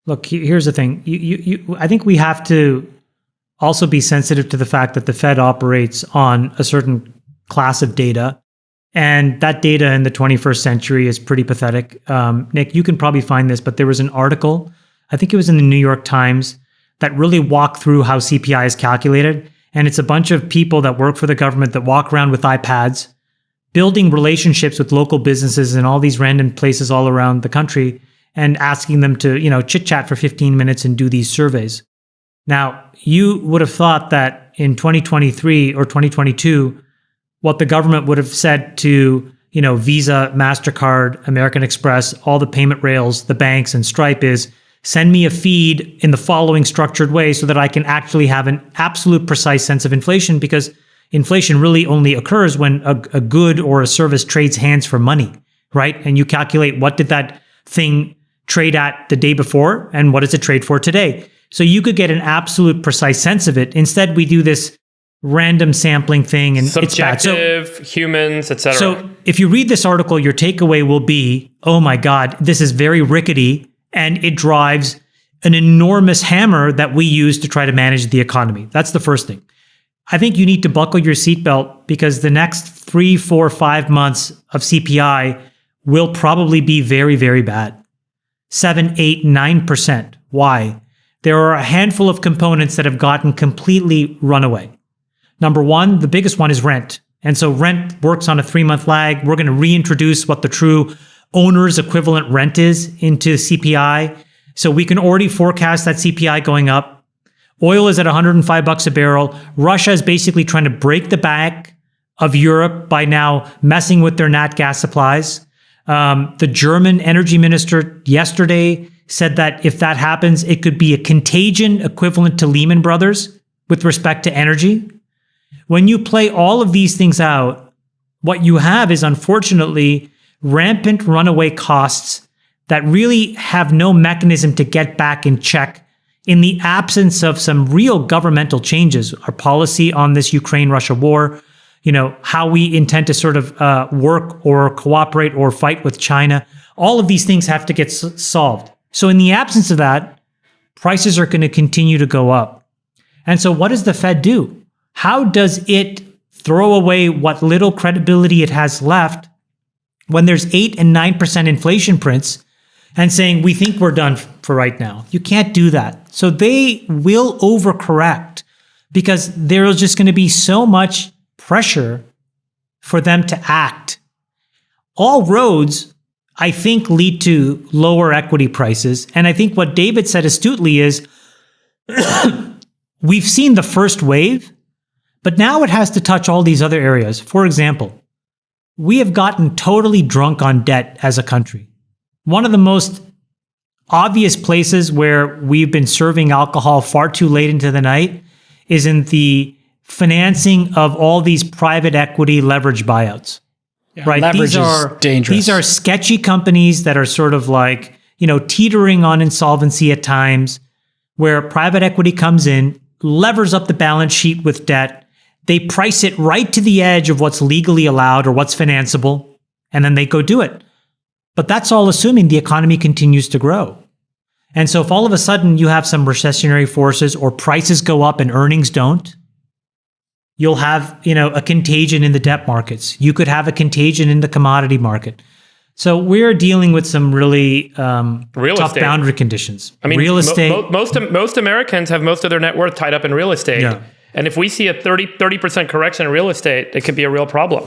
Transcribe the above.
Look, here's the thing. I think we have to also be sensitive to the fact that the Fed operates on a certain class of data. And that data in the 21st century is pretty pathetic. Nick, you can probably find this, but there was an article, I think it was in the New York Times, that really walked through how CPI is calculated. And it's a bunch of people that work for the government that walk around with iPads, building relationships with local businesses in all these random places all around the country and asking them to, chit chat for 15 minutes and do these surveys. Now, you would have thought that in 2023 or 2022, what the government would have said to, Visa, MasterCard, American Express, all the payment rails, the banks and Stripe is, send me a feed in the following structured way so that I can actually have an absolute precise sense of inflation, because inflation really only occurs when a good or a service trades hands for money, right? And you calculate what did that thing trade at the day before and what does it trade for today? So you could get an absolute precise sense of it. Instead, we do this random sampling thing and subjective, it's bad. Humans, etc. So if you read this article, your takeaway will be, oh my God, this is very rickety and it drives an enormous hammer that we use to try to manage the economy. That's the first thing. I think you need to buckle your seatbelt because the next 3, 4, 5 months of CPI will probably be very, very bad. 7, 8, 9%. Why? There are a handful of components that have gotten completely run away. Number one, the biggest one is rent. And so rent works on a 3-month lag. We're going to reintroduce what the true owner's equivalent rent is into CPI. So we can already forecast that CPI going up. Oil is at $105 a barrel. Russia is basically trying to break the back of Europe by now messing with their nat gas supplies. The German energy minister yesterday said that if that happens, it could be a contagion equivalent to Lehman Brothers with respect to energy. When you play all of these things out, what you have is unfortunately rampant runaway costs that really have no mechanism to get back in check in the absence of some real governmental changes. Our policy on this Ukraine-Russia war, how we intend to sort of work or cooperate or fight with China, all of these things have to get solved. So in the absence of that, prices are going to continue to go up. And so what does the Fed do? How does it throw away what little credibility it has left when there's 8 and 9% inflation prints and saying, we think we're done for right now? You can't do that. So they will overcorrect because there's just going to be so much pressure for them to act. All roads, I think, lead to lower equity prices. And I think what David said astutely is we've seen the first wave, but now it has to touch all these other areas. For example, we have gotten totally drunk on debt as a country. One of the most obvious places where we've been serving alcohol far too late into the night is in the financing of all these private equity leverage buyouts. Yeah, right? Leverage is dangerous. These are sketchy companies that are sort of like, teetering on insolvency at times, where private equity comes in, levers up the balance sheet with debt. They price it right to the edge of what's legally allowed or what's financeable, and then they go do it. But that's all assuming the economy continues to grow. And so if all of a sudden you have some recessionary forces or prices go up and earnings don't, you'll have, a contagion in the debt markets. You could have a contagion in the commodity market. So we're dealing with some really tough boundary conditions. I mean, real estate. Most Americans have most of their net worth tied up in real estate. Yeah. And if we see a 30% correction in real estate, it could be a real problem.